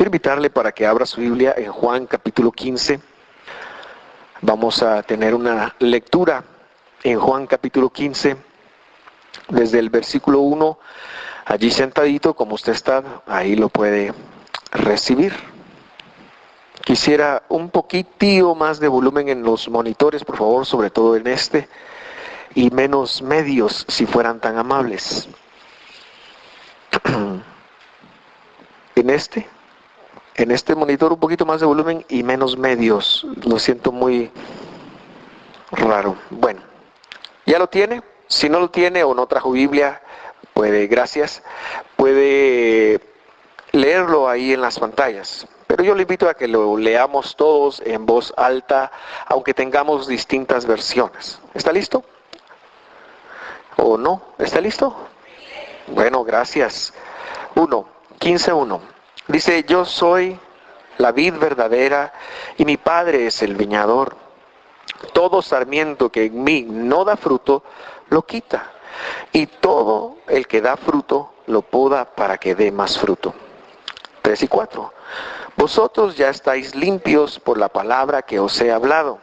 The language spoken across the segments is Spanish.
quiero invitarle para que abra su Biblia en Juan capítulo 15. Vamos a tener una lectura en Juan capítulo 15, desde el versículo 1, allí sentadito, como usted está, ahí lo puede recibir. Quisiera un poquitito más de volumen en los monitores, por favor, sobre todo en este, y menos medios, si fueran tan amables. En este monitor un poquito más de volumen y menos medios. Lo siento muy raro. Bueno, ¿ya lo tiene? Si no lo tiene o no trajo Biblia, puede leerlo ahí en las pantallas. Pero yo le invito a que lo leamos todos en voz alta, aunque tengamos distintas versiones. ¿Está listo? ¿O no? ¿Está listo? Bueno, gracias. 15:1. Dice: yo soy la vid verdadera y mi Padre es el viñador. Todo sarmiento que en mí no da fruto, lo quita. Y todo el que da fruto, lo poda para que dé más fruto. 3 y 4. Vosotros ya estáis limpios por la palabra que os he hablado.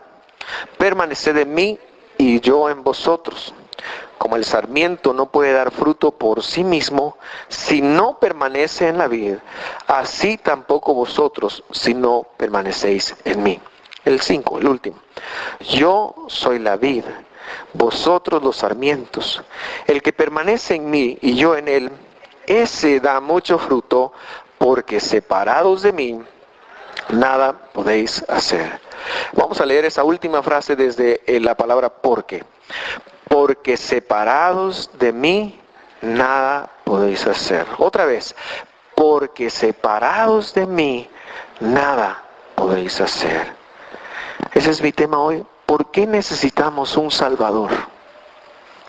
Permaneced en mí y yo en vosotros. Como el sarmiento no puede dar fruto por sí mismo si no permanece en la vid, así tampoco vosotros si no permanecéis en mí. El 5, el último. Yo soy la vid, vosotros los sarmientos. El que permanece en mí y yo en él, ese da mucho fruto, porque separados de mí, nada podéis hacer. Vamos a leer esa última frase desde la palabra porque. Porque separados de mí, nada podéis hacer. Otra vez, porque separados de mí, nada podéis hacer. Ese es mi tema hoy. ¿Por qué necesitamos un Salvador?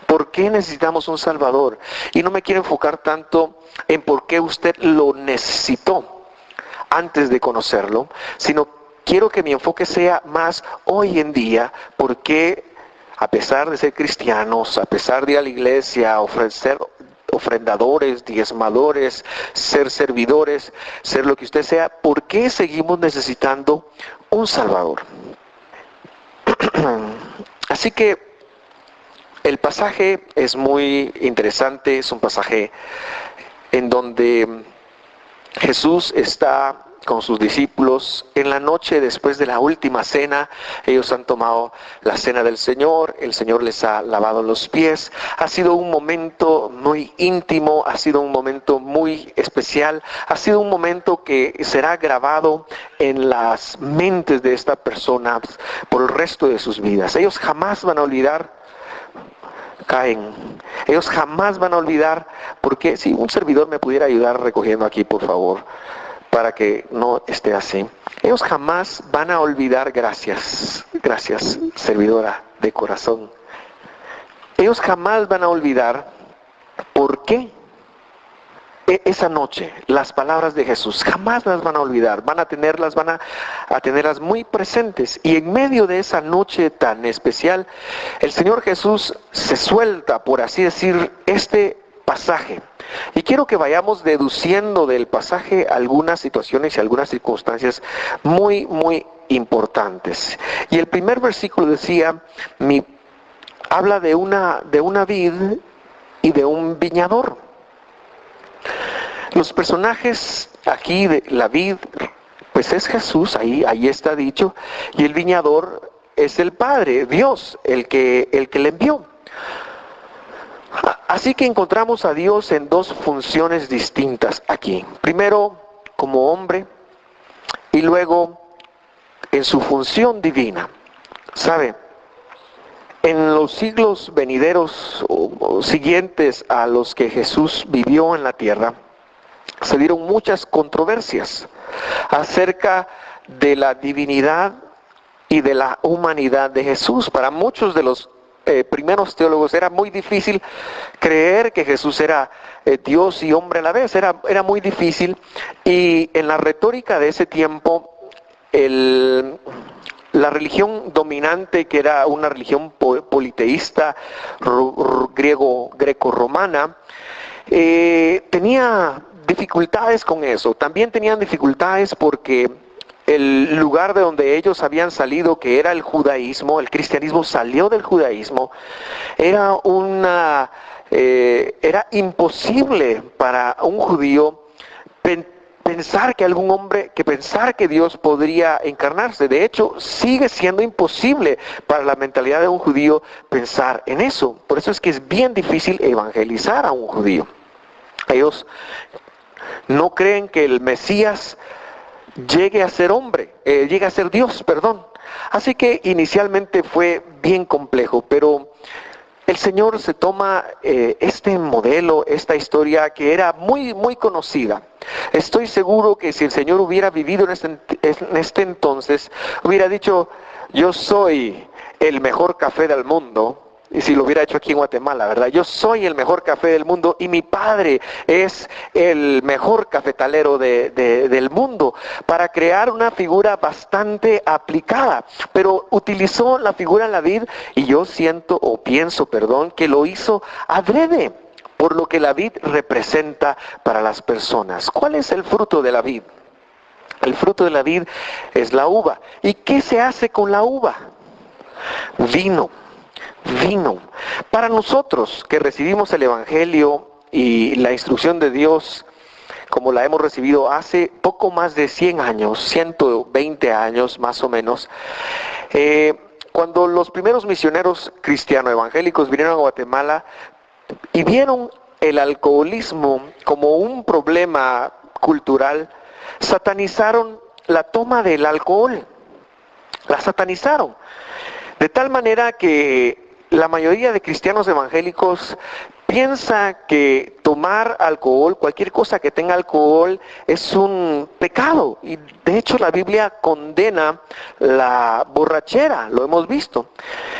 ¿Por qué necesitamos un Salvador? Y no me quiero enfocar tanto en por qué usted lo necesitó antes de conocerlo, sino quiero que mi enfoque sea más hoy en día, por qué, a pesar de ser cristianos, a pesar de ir a la iglesia, ofrecer ofrendadores, diezmadores, ser servidores, ser lo que usted sea, ¿por qué seguimos necesitando un Salvador? Así que el pasaje es muy interesante, es un pasaje en donde Jesús está con sus discípulos en la noche después de la última cena. Ellos han tomado la cena del Señor, el Señor les ha lavado los pies. Ha sido un momento muy íntimo, ha sido un momento muy especial, ha sido un momento que será grabado en las mentes de estas personas por el resto de sus vidas. Ellos jamás van a olvidar. Ellos jamás van a olvidar, porque si un servidor me pudiera ayudar recogiendo aquí, por favor, para que no esté así. Ellos jamás van a olvidar, gracias, servidora de corazón. Ellos jamás van a olvidar por qué esa noche, las palabras de Jesús, jamás las van a olvidar, van a tenerlas muy presentes. Y en medio de esa noche tan especial, el Señor Jesús se suelta, por así decir, este pasaje. Y quiero que vayamos deduciendo del pasaje algunas situaciones y algunas circunstancias muy, muy importantes. Y el primer versículo decía, habla de una vid y de un viñador. Los personajes aquí de la vid, pues es Jesús, ahí está dicho, y el viñador es el Padre, Dios, el que le envió. Así que encontramos a Dios en dos funciones distintas aquí. Primero, como hombre, y luego en su función divina. ¿Sabe? En los siglos venideros o siguientes a los que Jesús vivió en la tierra, se dieron muchas controversias acerca de la divinidad y de la humanidad de Jesús. Para muchos de los primeros teólogos era muy difícil creer que Jesús era Dios y hombre a la vez, era muy difícil. Y en la retórica de ese tiempo, la religión dominante, que era una religión politeísta greco-romana, tenía dificultades con eso. También tenían dificultades porque el lugar de donde ellos habían salido, que era el judaísmo, el cristianismo salió del judaísmo, era imposible para un judío pensar pensar que Dios podría encarnarse. De hecho, sigue siendo imposible para la mentalidad de un judío pensar en eso. Por eso es que es bien difícil evangelizar a un judío. Ellos no creen que el Mesías llegue a ser llegue a ser Dios, perdón. Así que inicialmente fue bien complejo, pero el Señor se toma este modelo, esta historia que era muy, muy conocida. Estoy seguro que si el Señor hubiera vivido en este entonces, hubiera dicho, yo soy el mejor café del mundo. Y si lo hubiera hecho aquí en Guatemala, ¿verdad? Yo soy el mejor café del mundo y mi padre es el mejor cafetalero del mundo, para crear una figura bastante aplicada. Pero utilizó la figura de la vid y yo pienso, que lo hizo adrede, por lo que la vid representa para las personas. ¿Cuál es el fruto de la vid? El fruto de la vid es la uva. ¿Y qué se hace con la uva? Vino. Para nosotros que recibimos el Evangelio y la instrucción de Dios, como la hemos recibido hace poco más de 100 años, 120 años más o menos, cuando los primeros misioneros cristianos evangélicos vinieron a Guatemala y vieron el alcoholismo como un problema cultural, satanizaron la toma del alcohol, la satanizaron, de tal manera que la mayoría de cristianos evangélicos piensa que tomar alcohol, cualquier cosa que tenga alcohol, es un pecado. Y de hecho la Biblia condena la borrachera, lo hemos visto.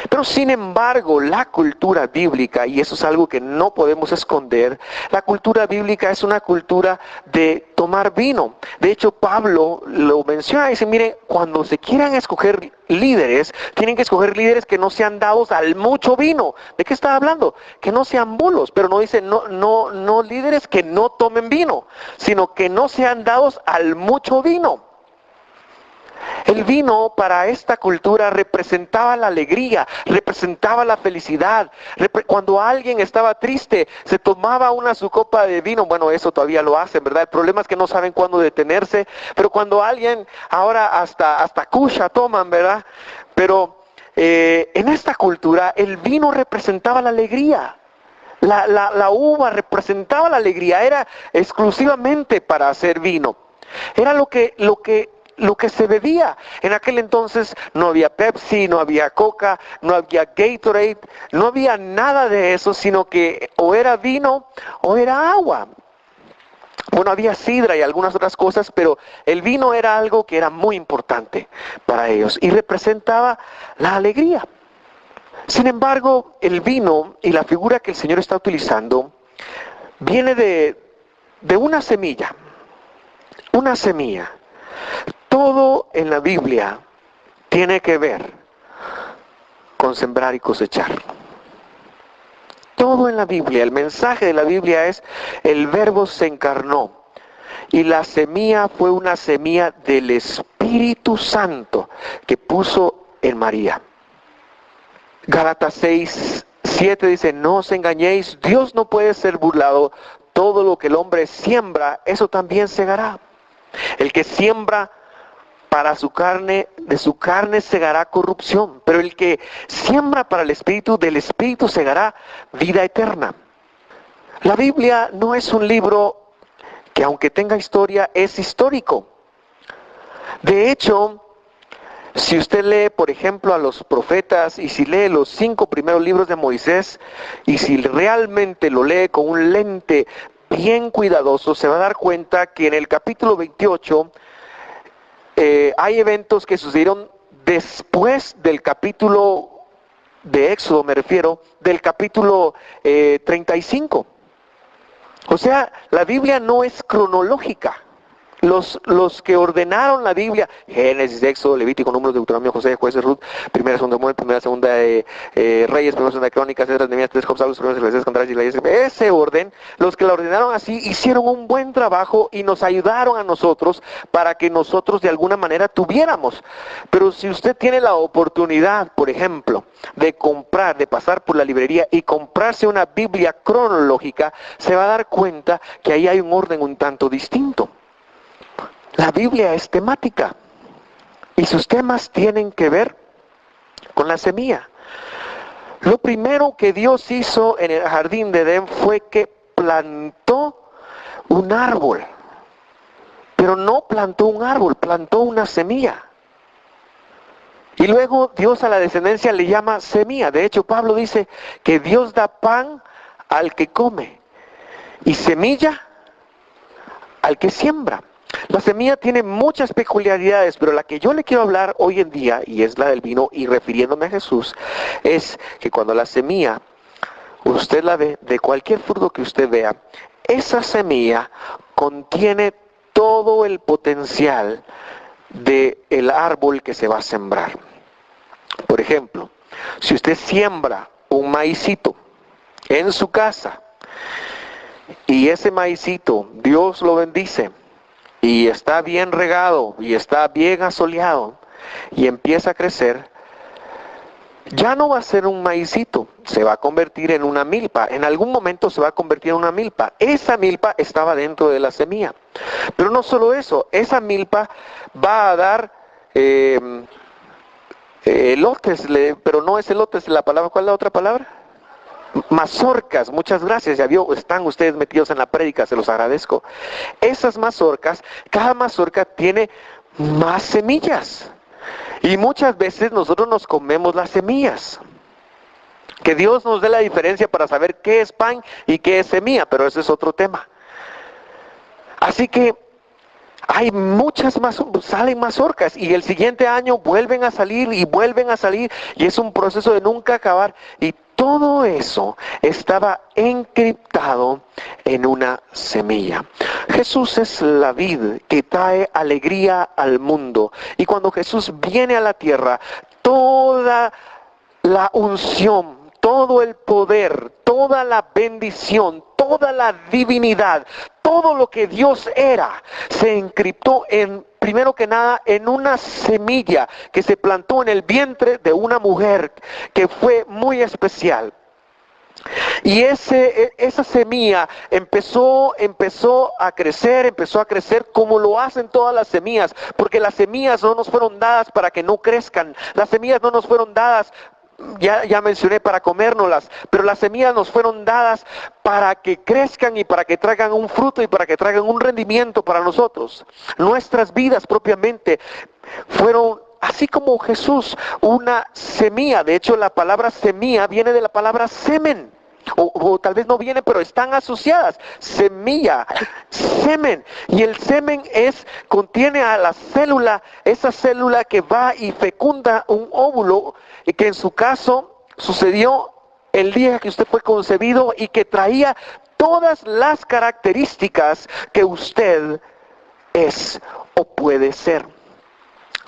Pero sin embargo, la cultura bíblica, y eso es algo que no podemos esconder, la cultura bíblica es una cultura de tomar vino. De hecho, Pablo lo menciona y dice, mire, cuando se quieran escoger líderes, tienen que escoger líderes que no sean dados al mucho vino. ¿De qué está hablando? Que no sean bulos, pero no dice no líderes que no tomen vino, sino que no sean dados al mucho vino. El vino para esta cultura representaba la alegría, representaba la felicidad. Cuando alguien estaba triste, se tomaba su copa de vino. Bueno, eso todavía lo hacen, ¿verdad? El problema es que no saben cuándo detenerse. Pero cuando alguien, ahora hasta kusha toman, ¿verdad? Pero en esta cultura el vino representaba la alegría. La uva representaba la alegría, era exclusivamente para hacer vino. Era lo que se bebía. En aquel entonces no había Pepsi, no había Coca, no había Gatorade, no había nada de eso, sino que o era vino o era agua. Bueno, había sidra y algunas otras cosas, pero el vino era algo que era muy importante para ellos y representaba la alegría. Sin embargo, el vino y la figura que el Señor está utilizando viene de una semilla. Una semilla. Todo en la Biblia tiene que ver con sembrar y cosechar. Todo en la Biblia, el mensaje de la Biblia es: el Verbo se encarnó y la semilla fue una semilla del Espíritu Santo que puso en María. Gálatas 6:7 dice: no os engañéis, Dios no puede ser burlado, todo lo que el hombre siembra, eso también segará. El que siembra para su carne, de su carne segará corrupción, pero el que siembra para el Espíritu, del Espíritu segará vida eterna. La Biblia no es un libro que, aunque tenga historia, es histórico. De hecho, si usted lee, por ejemplo, a los profetas, y si lee los 5 primeros libros de Moisés, y si realmente lo lee con un lente bien cuidadoso, se va a dar cuenta que en el capítulo 28 hay eventos que sucedieron después del capítulo de Éxodo, me refiero, del capítulo 35. O sea, la Biblia no es cronológica. los que ordenaron la Biblia, Génesis, Éxodo, Levítico, Números, Deuteronomio, José, Jueces, Ruth, Primera, Segunda Samuel, Primera, Segunda Reyes, Primera, Segunda Crónicas, Esdras, Nehemías, tres Job, Salmos, Primeros, Eclesiastés, Cantares, Isaías, ese orden, los que la ordenaron así, hicieron un buen trabajo y nos ayudaron a nosotros para que nosotros de alguna manera tuviéramos. Pero si usted tiene la oportunidad, por ejemplo, de comprar, de pasar por la librería y comprarse una Biblia cronológica, se va a dar cuenta que ahí hay un orden un tanto distinto. La Biblia es temática y sus temas tienen que ver con la semilla. Lo primero que Dios hizo en el jardín de Edén fue que plantó un árbol, pero no plantó un árbol, plantó una semilla. Y luego Dios a la descendencia le llama semilla. De hecho, Pablo dice que Dios da pan al que come y semilla al que siembra. La semilla tiene muchas peculiaridades, pero la que yo le quiero hablar hoy en día, y es la del vino, y refiriéndome a Jesús, es que cuando la semilla, usted la ve, de cualquier fruto que usted vea, esa semilla contiene todo el potencial del árbol que se va a sembrar. Por ejemplo, si usted siembra un maicito en su casa, y ese maicito, Dios lo bendice, y está bien regado, y está bien asoleado, y empieza a crecer, ya no va a ser un maicito, se va a convertir en una milpa. En algún momento se va a convertir en una milpa. Esa milpa estaba dentro de la semilla. Pero no solo eso, esa milpa va a dar elotes, pero no es elotes la palabra, ¿cuál es la otra palabra? Mazorcas, muchas gracias, ya vio, están ustedes metidos en la prédica, se los agradezco. Esas mazorcas, cada mazorca tiene más semillas. Y muchas veces nosotros nos comemos las semillas. Que Dios nos dé la diferencia para saber qué es pan y qué es semilla, pero ese es otro tema. Así que hay muchas más, salen mazorcas y el siguiente año vuelven a salir y vuelven a salir y es un proceso de nunca acabar. Y todo eso estaba encriptado en una semilla. Jesús es la vid que trae alegría al mundo. Y cuando Jesús viene a la tierra, toda la unción, todo el poder, toda la bendición, toda la divinidad, todo lo que Dios era, se encriptó primero que nada, en una semilla que se plantó en el vientre de una mujer que fue muy especial. Y esa semilla empezó a crecer como lo hacen todas las semillas, porque las semillas no nos fueron dadas para que no crezcan, las semillas no nos fueron dadas, ya mencioné, para comérnoslas, pero las semillas nos fueron dadas para que crezcan y para que traigan un fruto y para que traigan un rendimiento para nosotros. Nuestras vidas propiamente fueron, así como Jesús, una semilla. De hecho, la palabra semilla viene de la palabra semen. O tal vez no viene, pero están asociadas. Semilla, semen. Y el semen contiene a la célula, esa célula que va y fecunda un óvulo, y que en su caso sucedió el día que usted fue concebido y que traía todas las características que usted es o puede ser.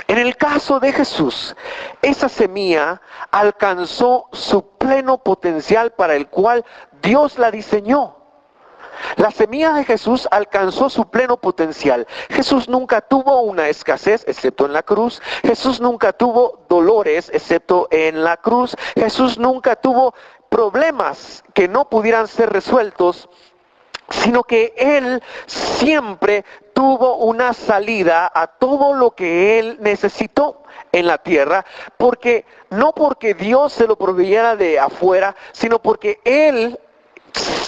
En el caso de Jesús, esa semilla alcanzó su pleno potencial para el cual Dios la diseñó. La semilla de Jesús alcanzó su pleno potencial. Jesús nunca tuvo una escasez, excepto en la cruz. Jesús nunca tuvo dolores, excepto en la cruz. Jesús nunca tuvo problemas que no pudieran ser resueltos, sino que Él siempre tuvo una salida a todo lo que Él necesitó en la tierra, no porque Dios se lo proveyera de afuera, sino porque Él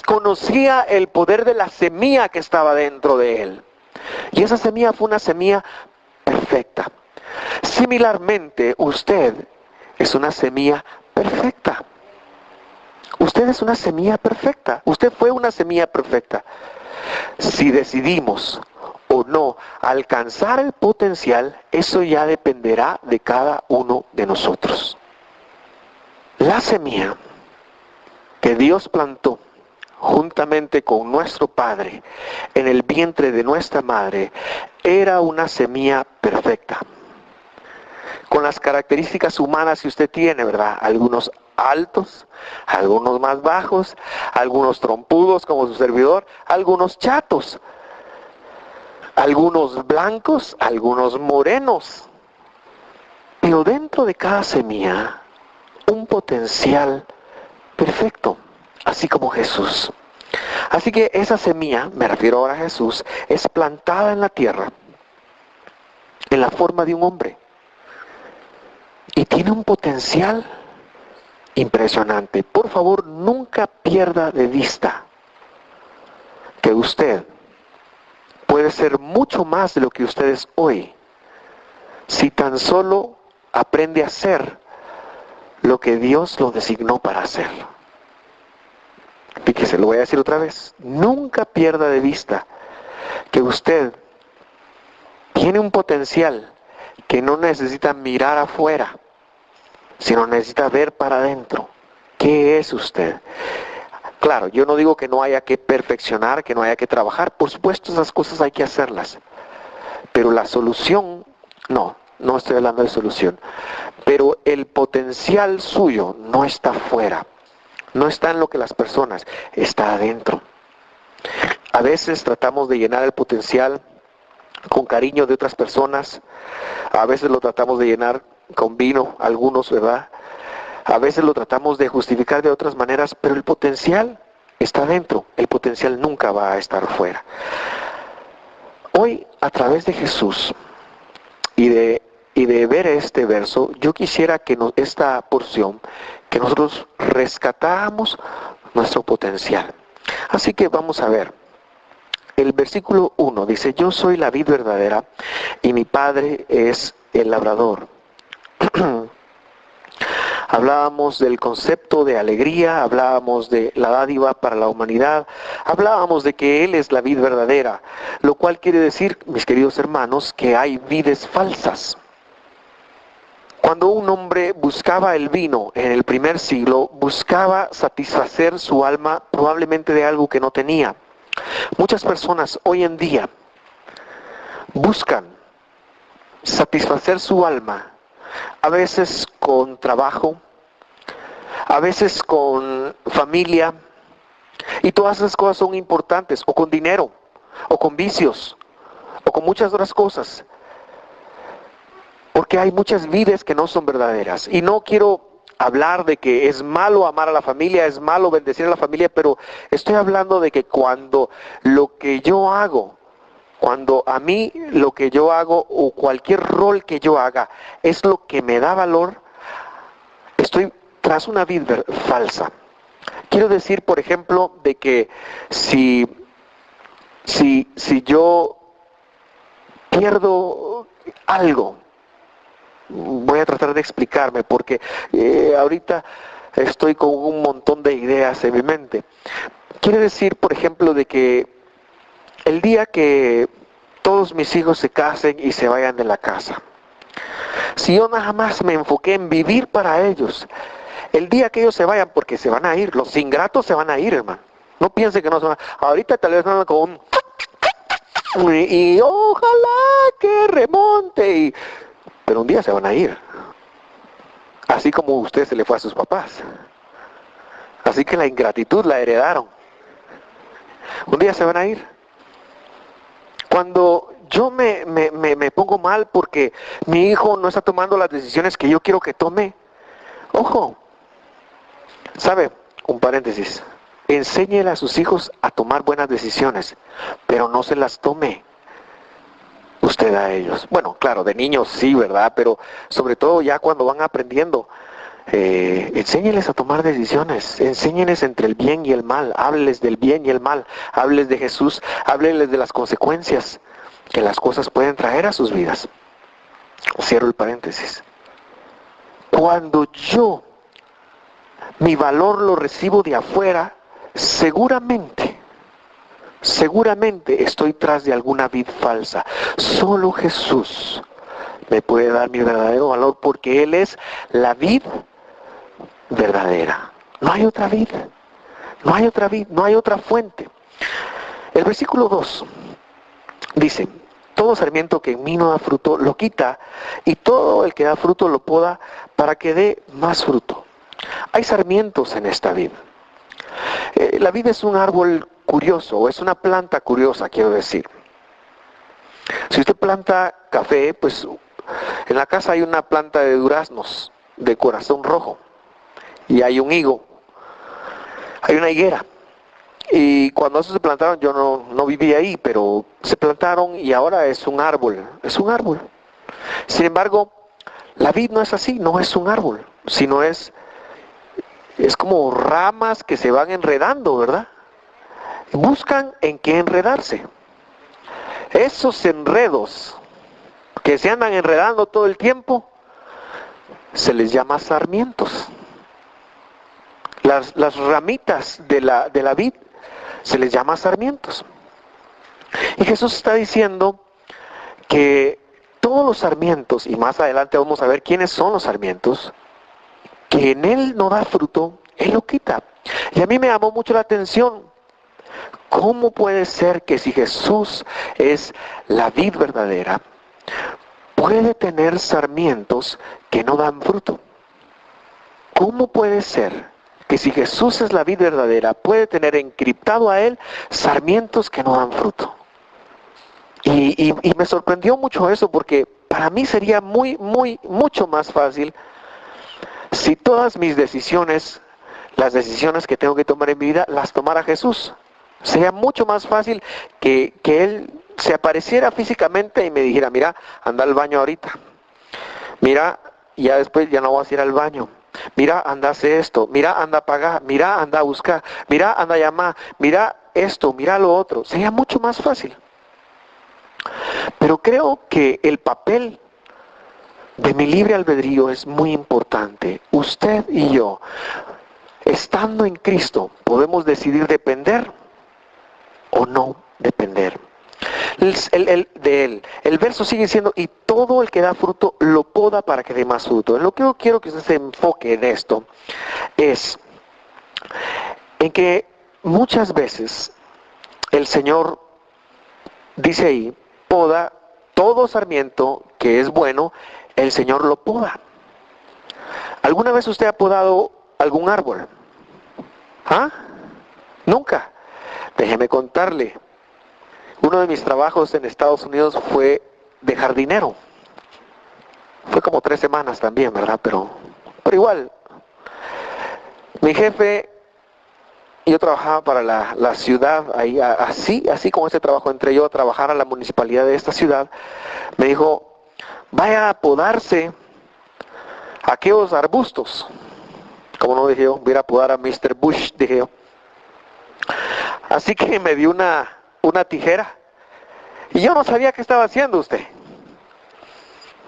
conocía el poder de la semilla que estaba dentro de Él. Y esa semilla fue una semilla perfecta. Similarmente, usted es una semilla perfecta. Usted es una semilla perfecta. Usted fue una semilla perfecta. Si decidimos o no alcanzar el potencial, eso ya dependerá de cada uno de nosotros. La semilla que Dios plantó juntamente con nuestro Padre, en el vientre de nuestra madre, era una semilla perfecta, con las características humanas que usted tiene, ¿verdad? Algunos altos, algunos más bajos, algunos trompudos como su servidor, algunos chatos, algunos blancos, algunos morenos. Pero dentro de cada semilla, un potencial perfecto, así como Jesús. Así que esa semilla, me refiero ahora a Jesús, es plantada en la tierra, en la forma de un hombre. Y tiene un potencial impresionante. Por favor, nunca pierda de vista que usted puede ser mucho más de lo que usted es hoy, si tan solo aprende a hacer lo que Dios lo designó para hacer. Fíjese, lo voy a decir otra vez. Nunca pierda de vista que usted tiene un potencial que no necesita mirar afuera, sino necesita ver para adentro. ¿Qué es usted? Claro, yo no digo que no haya que perfeccionar, que no haya que trabajar. Por supuesto, esas cosas hay que hacerlas. Pero la solución, no estoy hablando de solución. Pero el potencial suyo no está afuera. No está en lo que las personas, está adentro. A veces tratamos de llenar el potencial con cariño de otras personas. A veces lo tratamos de llenar con vino, algunos, ¿verdad? A veces lo tratamos de justificar de otras maneras, pero el potencial está dentro. El potencial nunca va a estar fuera. Hoy, a través de Jesús y de ver este verso, yo quisiera que esta porción, que nosotros rescatáramos nuestro potencial. Así que vamos a ver. El versículo 1 dice, yo soy la vid verdadera y mi Padre es el labrador. Hablábamos del concepto de alegría, hablábamos de la dádiva para la humanidad, hablábamos de que Él es la vid verdadera, lo cual quiere decir, mis queridos hermanos, que hay vides falsas. Cuando un hombre buscaba el vino en el primer siglo, buscaba satisfacer su alma probablemente de algo que no tenía. Muchas personas hoy en día buscan satisfacer su alma, a veces con trabajo, a veces con familia, y todas esas cosas son importantes, o con dinero, o con vicios, o con muchas otras cosas, porque hay muchas vidas que no son verdaderas. Y no quiero hablar de que es malo amar a la familia, es malo bendecir a la familia, pero estoy hablando de que cuando lo que yo hago, cuando a mí lo que yo hago o cualquier rol que yo haga es lo que me da valor, estoy tras una vida falsa. Quiero decir, por ejemplo, de que si yo pierdo algo, voy a tratar de explicarme porque ahorita estoy con un montón de ideas en mi mente. Quiere decir, por ejemplo, de que el día que todos mis hijos se casen y se vayan de la casa, si yo nada más me enfoqué en vivir para ellos, el día que ellos se vayan, porque se van a ir, los ingratos se van a ir, hermano. No piensen que no se van a... Ahorita tal vez van con un... Y ojalá que remonte. Pero un día se van a ir. Así como usted se le fue a sus papás. Así que la ingratitud la heredaron. Un día se van a ir. Cuando yo me pongo mal porque mi hijo no está tomando las decisiones que yo quiero que tome, ojo, ¿sabe? Un paréntesis. Enséñele a sus hijos a tomar buenas decisiones, pero no se las tome usted a ellos. Bueno, claro, de niños sí, ¿verdad? Pero sobre todo ya cuando van aprendiendo, enséñeles a tomar decisiones, enséñeles entre el bien y el mal, hábleles del bien y el mal, hábleles de Jesús, hábleles de las consecuencias que las cosas pueden traer a sus vidas. Cierro el paréntesis. Cuando yo mi valor lo recibo de afuera, seguramente estoy tras de alguna vid falsa. Solo Jesús me puede dar mi verdadero valor porque Él es la vid verdadera. No hay otra vid. No hay otra vid, no hay otra fuente. El versículo 2 dice: todo sarmiento que en mí no da fruto lo quita, y todo el que da fruto lo poda para que dé más fruto. Hay sarmientos en esta vid. La vid es un árbol curioso, o es una planta curiosa, quiero decir. Si usted planta café, pues en la casa hay una planta de duraznos de corazón rojo, y hay un higo, hay una higuera. Y cuando esos se plantaron, yo no vivía ahí, pero se plantaron y ahora es un árbol, es un árbol. Sin embargo, la vid no es así, no es un árbol, sino es como ramas que se van enredando, ¿verdad? Buscan en qué enredarse. Esos enredos que se andan enredando todo el tiempo, se les llama sarmientos. Las ramitas de la vid se les llama sarmientos. Y Jesús está diciendo que todos los sarmientos, y más adelante vamos a ver quiénes son los sarmientos, que en Él no da fruto, Él lo quita. Y a mí me llamó mucho la atención, ¿cómo puede ser que si Jesús es la vid verdadera, puede tener sarmientos que no dan fruto? ¿Cómo puede ser que si Jesús es la vid verdadera, puede tener encriptado a Él sarmientos que no dan fruto? Y me sorprendió mucho eso, porque para mí sería mucho más fácil si todas mis decisiones, las decisiones que tengo que tomar en mi vida, las tomara Jesús. Sería mucho más fácil que Él se apareciera físicamente y me dijera: mira, anda al baño ahorita. Mira, ya después ya no vas a ir al baño. Mira, anda a hacer esto. Mira, anda a pagar. Mira, anda a buscar. Mira, anda a llamar. Mira esto, mira lo otro. Sería mucho más fácil. Pero creo que el papel de mi libre albedrío es muy importante. Usted y yo, estando en Cristo, podemos decidir depender o no depender de Él. El verso sigue diciendo: y todo el que da fruto lo poda para que dé más fruto. En lo que yo quiero que usted se enfoque en esto es en que muchas veces el Señor dice ahí: poda todo sarmiento que es bueno, el Señor lo poda. ¿Alguna vez usted ha podado algún árbol? ¿Ah? Nunca. Déjeme contarle. Uno de mis trabajos en Estados Unidos fue de jardinero. Fue como 3 semanas también, ¿verdad? Pero igual. Mi jefe, yo trabajaba para la ciudad, ahí así como ese trabajo entré yo a trabajar a la municipalidad de esta ciudad. Me dijo: vaya a podarse aquellos arbustos. Como no, dije yo, voy a ir a podar a Mr. Bush, dije yo. Así que me dio una tijera, y yo no sabía qué estaba haciendo usted.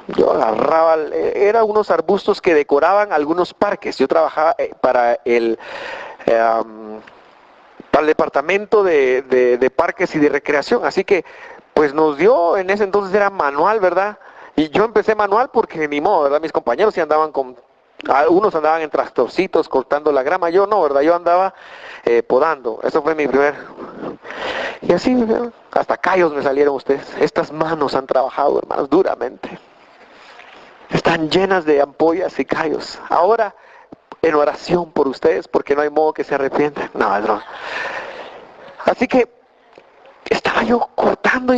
Yo agarraba, eran unos arbustos que decoraban algunos parques. Yo trabajaba para el departamento de parques y de recreación, así que pues nos dio, en ese entonces era manual, ¿verdad? Y yo empecé manual porque ni modo, ¿verdad? Mis compañeros sí andaban algunos andaban en tractorcitos cortando la grama, yo no, ¿verdad? Yo andaba podando. Eso fue mi primer. Y así, hasta callos me salieron ustedes. Estas manos han trabajado, hermanos, duramente. Están llenas de ampollas y callos. Ahora, en oración por ustedes, porque no hay modo que se arrepientan. No, no. Así que estaba yo cortando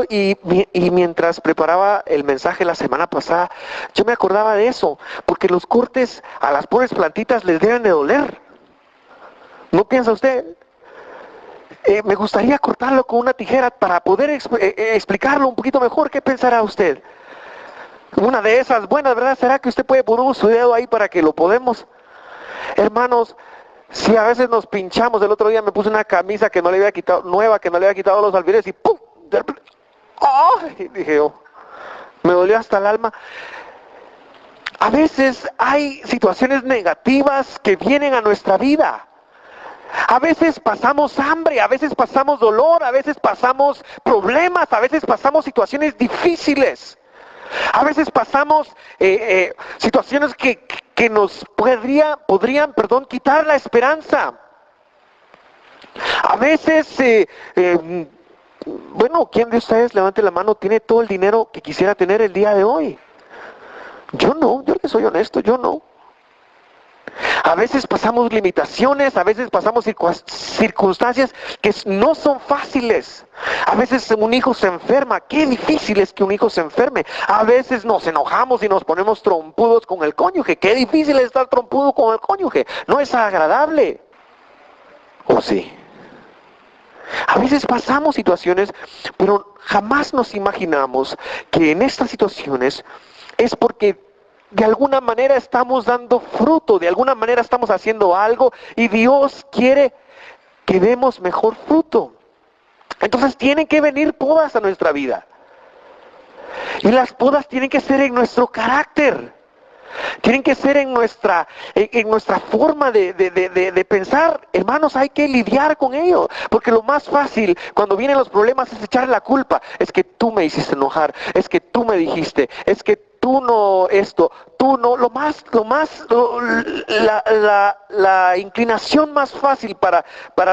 y mientras preparaba el mensaje la semana pasada, yo me acordaba de eso, porque los cortes a las pobres plantitas les deben de doler. ¿No piensa usted? Me gustaría cortarlo con una tijera para poder explicarlo un poquito mejor. ¿Qué pensará usted? Una de esas buenas, ¿verdad? ¿Será que usted puede poner su dedo ahí para que lo podemos? Hermanos, si a veces nos pinchamos, el otro día me puse una camisa que no le había quitado, nueva, que no le había quitado los alfileres y ¡pum! ¡Ay! Dije yo, me dolió hasta el alma. A veces hay situaciones negativas que vienen a nuestra vida. A veces pasamos hambre, a veces pasamos dolor, a veces pasamos problemas, a veces pasamos situaciones difíciles. A veces pasamos situaciones que nos podrían quitar la esperanza. A veces, bueno, ¿quién de ustedes, levante la mano, tiene todo el dinero que quisiera tener el día de hoy? Yo no, yo les soy honesto, yo no. A veces pasamos limitaciones, a veces pasamos circunstancias que no son fáciles. A veces un hijo se enferma, qué difícil es que un hijo se enferme. A veces nos enojamos y nos ponemos trompudos con el cónyuge, qué difícil es estar trompudo con el cónyuge. No es agradable. ¿O sí? A veces pasamos situaciones, pero jamás nos imaginamos que en estas situaciones es porque de alguna manera estamos dando fruto, de alguna manera estamos haciendo algo y Dios quiere que demos mejor fruto. Entonces tienen que venir podas a nuestra vida. Y las podas tienen que ser en nuestro carácter. Tienen que ser en nuestra forma de pensar. Hermanos, hay que lidiar con ello. Porque lo más fácil cuando vienen los problemas es echarle la culpa. Es que tú me hiciste enojar. Es que tú me dijiste. Es que tú no esto. Tú no. La inclinación más fácil para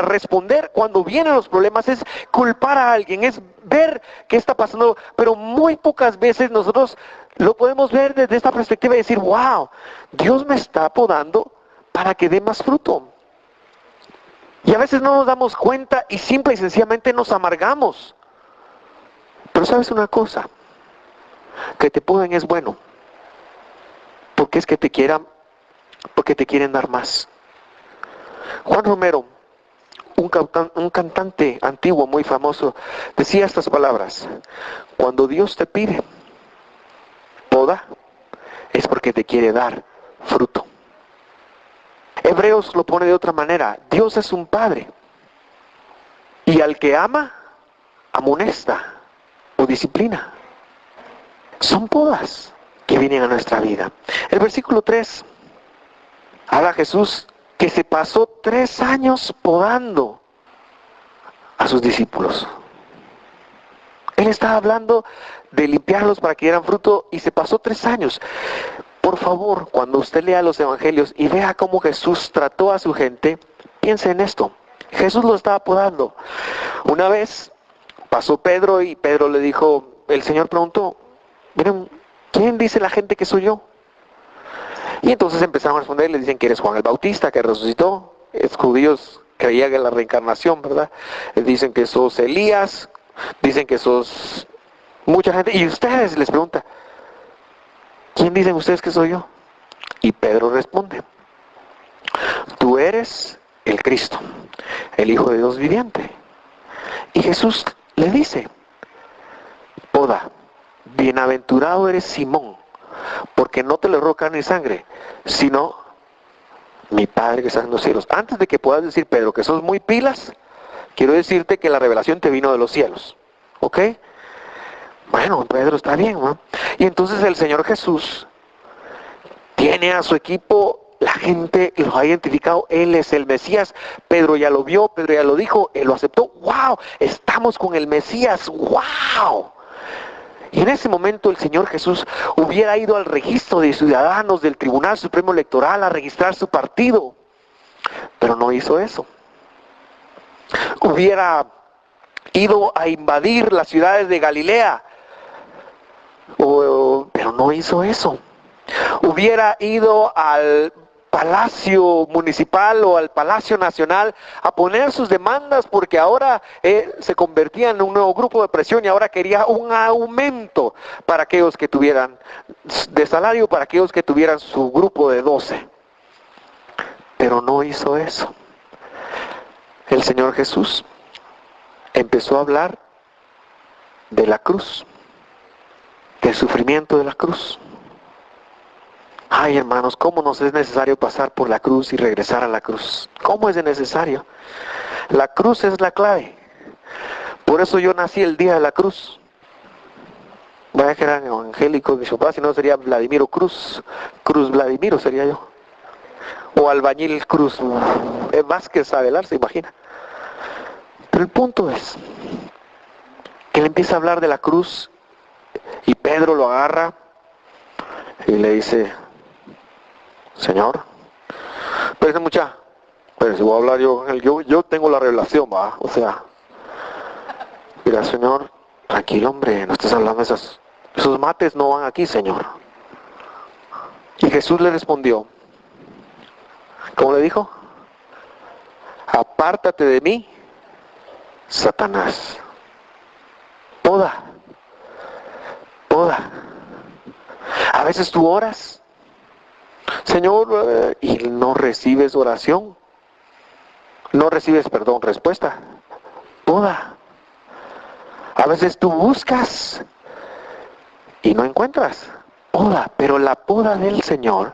responder cuando vienen los problemas es culpar a alguien. Es ver qué está pasando. Pero muy pocas veces nosotros lo podemos ver desde esta perspectiva y decir, wow, Dios me está podando para que dé más fruto. Y a veces no nos damos cuenta y simple y sencillamente nos amargamos. Pero sabes una cosa, que te poden es bueno, porque es que porque te quieren dar más. Juan Romero, un cantante antiguo muy famoso, decía estas palabras: cuando Dios te pide poda, es porque te quiere dar fruto. Hebreos lo pone de otra manera: Dios es un padre, y al que ama, amonesta o disciplina. Son podas que vienen a nuestra vida. El versículo 3, habla Jesús que se pasó 3 años podando a sus discípulos. Él estaba hablando de limpiarlos para que dieran fruto y se pasó 3 años. Por favor, cuando usted lea los evangelios y vea cómo Jesús trató a su gente, piense en esto. Jesús lo estaba podando. Una vez pasó Pedro y Pedro le dijo, el Señor preguntó, miren, ¿quién dice la gente que soy yo? Y entonces empezaron a responder, le dicen que eres Juan el Bautista, que resucitó. Es judíos creían en la reencarnación, ¿verdad? Dicen que sos Elías, dicen que sos mucha gente. Y ustedes les pregunta, ¿quién dicen ustedes que soy yo? Y Pedro responde, tú eres el Cristo, el Hijo de Dios viviente. Y Jesús le dice, poda, bienaventurado eres Simón, porque no te lo roca ni sangre, sino mi Padre que está en los cielos. Antes de que puedas decir, Pedro, que sos muy pilas, quiero decirte que la revelación te vino de los cielos. ¿Ok? Bueno, Pedro está bien, ¿no? Y entonces el Señor Jesús tiene a su equipo, la gente lo ha identificado, Él es el Mesías. Pedro ya lo vio, Pedro ya lo dijo, Él lo aceptó. ¡Wow! Estamos con el Mesías. ¡Wow! Y en ese momento el Señor Jesús hubiera ido al registro de ciudadanos del Tribunal Supremo Electoral a registrar su partido, pero no hizo eso. Hubiera ido a invadir las ciudades de Galilea, pero no hizo eso. Hubiera ido al Palacio Municipal o al Palacio Nacional a poner sus demandas porque ahora se convertía en un nuevo grupo de presión y ahora quería un aumento para aquellos que tuvieran de salario, para aquellos que tuvieran su grupo de 12. Pero no hizo eso. El Señor Jesús empezó a hablar de la cruz, del sufrimiento de la cruz. Ay, hermanos, ¿cómo nos es necesario pasar por la cruz y regresar a la cruz? ¿Cómo es de necesario? La cruz es la clave. Por eso yo nací el día de la cruz. Vaya que eran evangélicos mis papás, si no sería Vladimiro Cruz. Cruz Vladimiro sería yo. O Albañil Cruz Vázquez Avelar, se imagina. Pero el punto es que él empieza a hablar de la cruz y Pedro lo agarra y le dice, Señor, pero mucha, Pero si voy a hablar yo con él, yo tengo la revelación, va. O sea, mira, Señor, tranquilo, hombre, no estés hablando de esos mates no van aquí, Señor. Y Jesús le respondió, ¿cómo le dijo? Apártate de mí, Satanás. Poda. A veces tú oras, Señor, y no recibes oración. No recibes, respuesta. Poda. A veces tú buscas y no encuentras. Poda. Pero la poda del Señor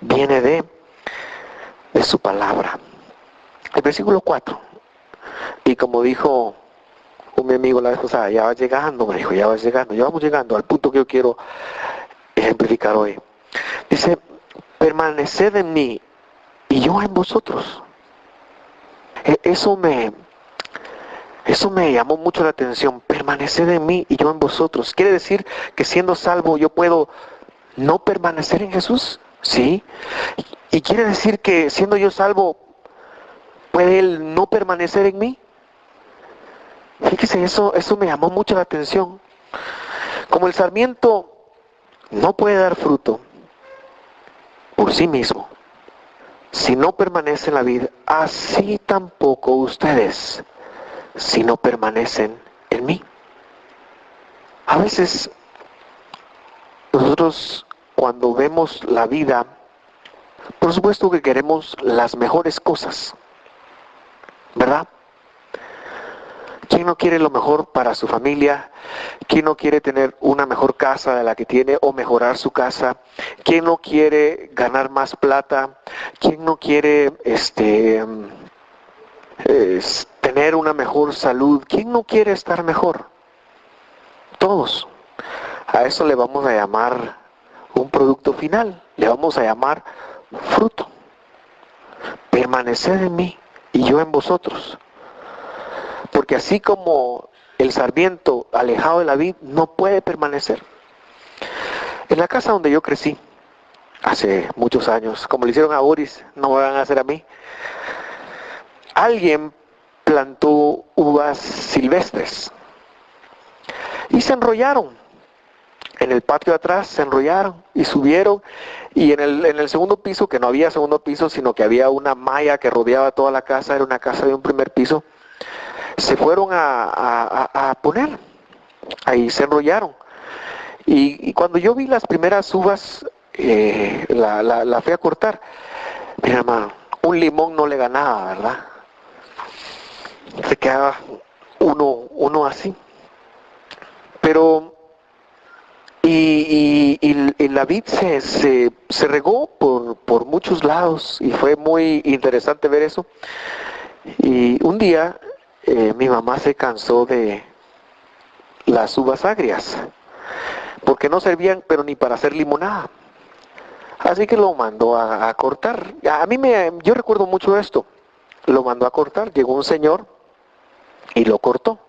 viene de su palabra. El versículo 4. Y como dijo mi amigo la vez pasada, ya vas llegando, me dijo, ya vamos llegando al punto que yo quiero ejemplificar hoy. Dice, permaneced en mí y yo en vosotros. Eso me llamó mucho la atención, permaneced en mí y yo en vosotros. ¿Quiere decir que siendo salvo yo puedo no permanecer en Jesús? Sí. ¿Y quiere decir que siendo yo salvo puede Él no permanecer en mí? Fíjese, eso me llamó mucho la atención. Como el sarmiento no puede dar fruto por sí mismo, si no permanece en la vid, así tampoco ustedes, si no permanecen en mí. A veces, nosotros cuando vemos la vida, por supuesto que queremos las mejores cosas, ¿verdad? ¿Quién no quiere lo mejor para su familia? ¿Quién no quiere tener una mejor casa de la que tiene o mejorar su casa? ¿Quién no quiere ganar más plata? ¿Quién no quiere tener una mejor salud? ¿Quién no quiere estar mejor? Todos. A eso le vamos a llamar un producto final. Le vamos a llamar fruto. Permaneced en mí y yo en vosotros. Porque así como el sarmiento alejado de la vid no puede permanecer. En la casa donde yo crecí, hace muchos años, como le hicieron a Boris, no me van a hacer a mí, alguien plantó uvas silvestres y se enrollaron. En el patio de atrás se enrollaron y subieron, y en el segundo piso, que no había segundo piso, sino que había una malla que rodeaba toda la casa, era una casa de un primer piso, se fueron a poner, ahí se enrollaron. Y cuando yo vi las primeras uvas, la fui a cortar. Mira, hermano, un limón no le ganaba, ¿verdad? Se quedaba uno así. Pero, y la vid se regó por muchos lados, y fue muy interesante ver eso. Y un día, mi mamá se cansó de las uvas agrias, porque no servían, pero ni para hacer limonada. Así que lo mandó a cortar. Yo recuerdo mucho esto. Lo mandó a cortar, llegó un señor y lo cortó.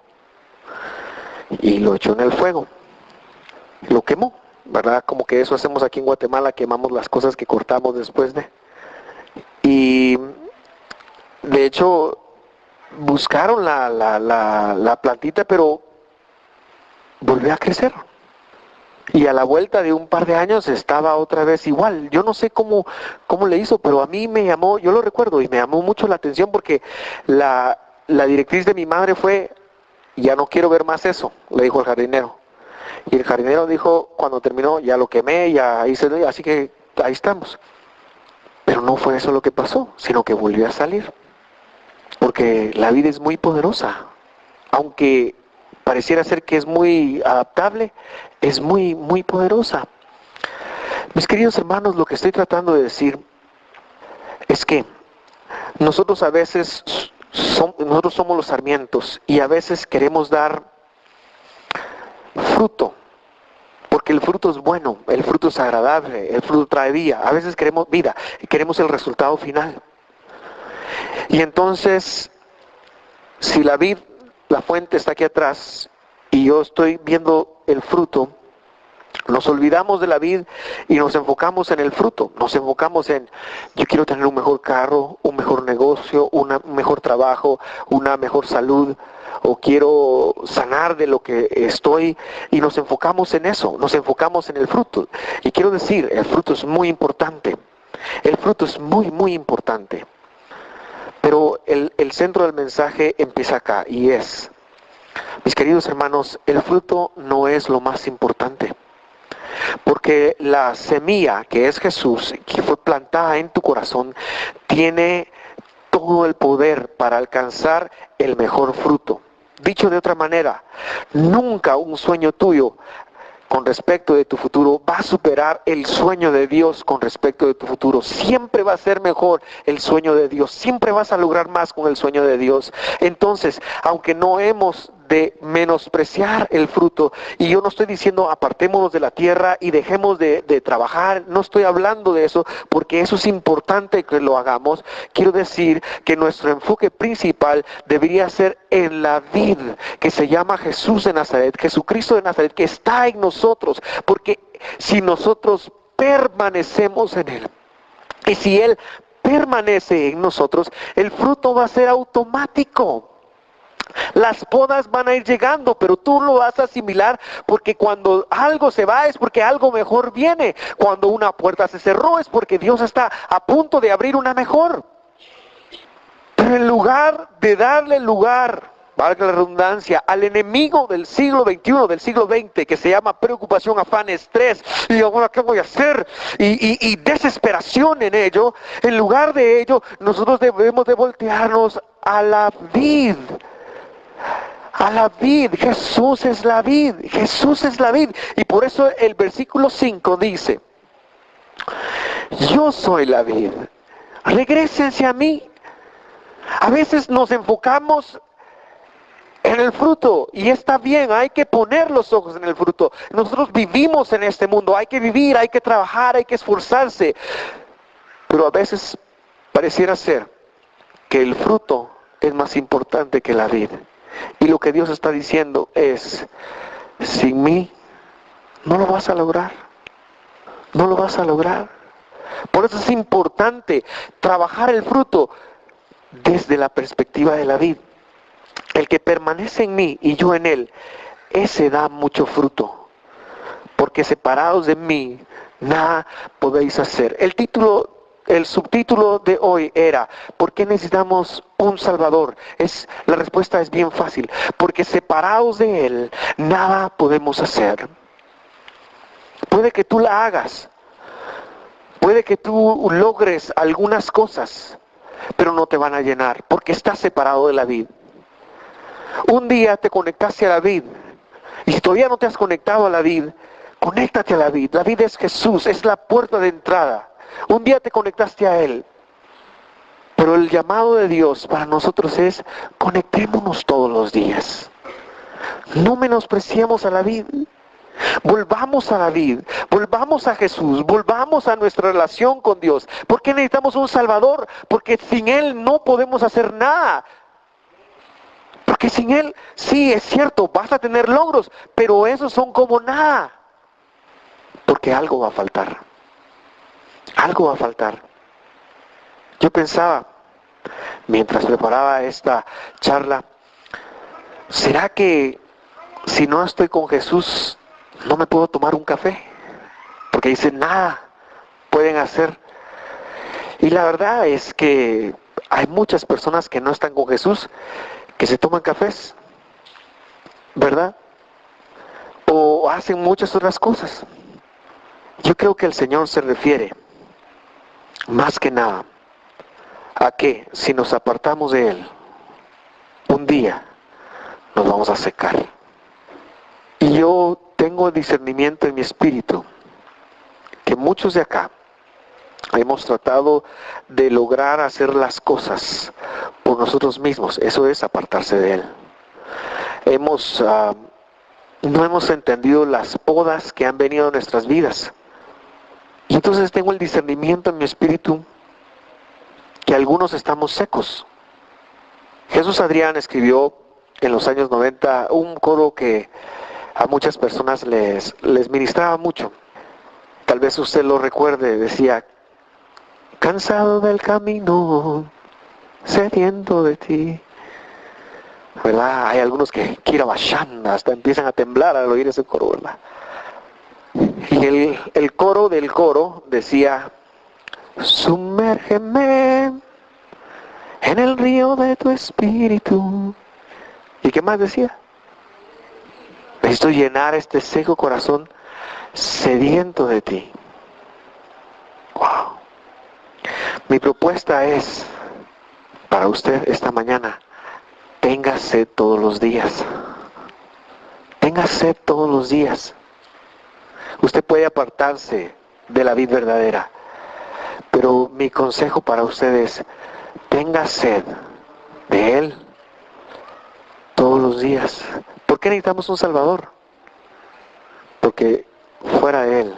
Y lo echó en el fuego. Lo quemó, ¿verdad? Como que eso hacemos aquí en Guatemala, quemamos las cosas que cortamos después de. Y de hecho, buscaron la plantita, pero volvió a crecer. Y a la vuelta de un par de años estaba otra vez igual. Yo no sé cómo le hizo, pero a mí me llamó, yo lo recuerdo, y me llamó mucho la atención porque la directriz de mi madre fue, ya no quiero ver más eso, le dijo el jardinero. Y el jardinero dijo, cuando terminó, ya lo quemé, ya hice, así que ahí estamos. Pero no fue eso lo que pasó, sino que volvió a salir. Porque la vida es muy poderosa. Aunque pareciera ser que es muy adaptable, es muy, muy poderosa. Mis queridos hermanos, lo que estoy tratando de decir es que nosotros a veces, nosotros somos los sarmientos y a veces queremos dar fruto, porque el fruto es bueno, el fruto es agradable, el fruto trae vida. A veces queremos vida y queremos el resultado final. Y entonces, si la vid, la fuente está aquí atrás y yo estoy viendo el fruto, Nos olvidamos de la vid y nos enfocamos en el fruto. Nos enfocamos en, yo quiero tener un mejor carro, un mejor negocio, un mejor trabajo, una mejor salud, o quiero sanar de lo que estoy, y nos enfocamos en eso, nos enfocamos en el fruto. Y quiero decir, el fruto es muy importante. El fruto es muy, muy importante. Pero el centro del mensaje empieza acá, y es, mis queridos hermanos, el fruto no es lo más importante. Porque la semilla que es Jesús, que fue plantada en tu corazón, tiene todo el poder para alcanzar el mejor fruto. Dicho de otra manera, nunca un sueño tuyo con respecto de tu futuro va a superar el sueño de Dios con respecto de tu futuro. Siempre va a ser mejor el sueño de Dios. Siempre vas a lograr más con el sueño de Dios. Entonces, aunque no hemos de menospreciar el fruto, y yo no estoy diciendo apartémonos de la tierra y dejemos de trabajar, no estoy hablando de eso, porque eso es importante que lo hagamos. Quiero decir que nuestro enfoque principal debería ser en la vid que se llama Jesús de Nazaret, Jesucristo de Nazaret, que está en nosotros, porque si nosotros permanecemos en Él, y si Él permanece en nosotros, el fruto va a ser automático. Las podas van a ir llegando, pero tú lo vas a asimilar, porque cuando algo se va es porque algo mejor viene. Cuando una puerta se cerró es porque Dios está a punto de abrir una mejor. Pero en lugar de darle lugar, valga la redundancia, al enemigo del siglo XXI, del siglo XX, que se llama preocupación, afán, estrés, y ahora qué voy a hacer, y desesperación en ello, en lugar de ello, nosotros debemos de voltearnos a la vid. A la vid. Jesús es la vid, Jesús es la vid. Y por eso el versículo 5 dice, yo soy la vid, regrésense a mí. A veces nos enfocamos en el fruto, y está bien, hay que poner los ojos en el fruto. Nosotros vivimos en este mundo, hay que vivir, hay que trabajar, hay que esforzarse, pero a veces pareciera ser que el fruto es más importante que la vid. Y lo que Dios está diciendo es, sin mí no lo vas a lograr, no lo vas a lograr. Por eso es importante trabajar el fruto desde la perspectiva de la vid. El que permanece en mí y yo en él, ese da mucho fruto, porque separados de mí nada podéis hacer. El subtítulo de hoy era, ¿por qué necesitamos un Salvador? La respuesta es bien fácil, porque separados de Él, nada podemos hacer. Puede que tú la hagas, puede que tú logres algunas cosas, pero no te van a llenar, porque estás separado de la vid. Un día te conectaste a la vid, y si todavía no te has conectado a la vid, conéctate a la vid. La vid es Jesús, es la puerta de entrada. Un día te conectaste a Él, pero el llamado de Dios para nosotros es, conectémonos todos los días. No menospreciemos a la vid. Volvamos a la vid, volvamos a Jesús, volvamos a nuestra relación con Dios. ¿Por qué necesitamos un Salvador? Porque sin Él no podemos hacer nada. Porque sin Él, sí, es cierto, vas a tener logros, pero esos son como nada. Porque algo va a faltar. Algo va a faltar. Yo pensaba, mientras preparaba esta charla, ¿será que si no estoy con Jesús, no me puedo tomar un café? Porque dicen, nada pueden hacer. Y la verdad es que hay muchas personas que no están con Jesús, que se toman cafés, ¿verdad? O hacen muchas otras cosas. Yo creo que el Señor se refiere más que nada a que si nos apartamos de Él, un día nos vamos a secar. Y yo tengo discernimiento en mi espíritu que muchos de acá hemos tratado de lograr hacer las cosas por nosotros mismos. Eso es apartarse de Él. No hemos entendido las podas que han venido a nuestras vidas. Y entonces tengo el discernimiento en mi espíritu que algunos estamos secos. Jesús Adrián escribió en los años 90 un coro que A muchas personas les ministraba mucho. Tal vez usted lo recuerde, decía, cansado del camino, sediento de ti. ¿Verdad? Hay algunos que hasta empiezan a temblar al oír ese coro, ¿verdad? Y el coro del coro decía, sumérgeme en el río de tu espíritu. ¿Y qué más decía? Necesito llenar este seco corazón sediento de ti. Wow. Mi propuesta es para usted esta mañana, tenga sed todos los días. Tenga sed todos los días. Usted puede apartarse de la vid verdadera, pero mi consejo para usted es, tenga sed de Él todos los días. ¿Por qué necesitamos un Salvador? Porque fuera de Él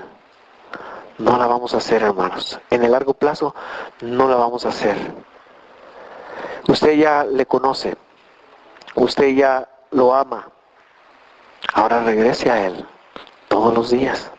no la vamos a hacer, hermanos. En el largo plazo no la vamos a hacer. Usted ya le conoce, usted ya lo ama. Ahora regrese a Él todos los días.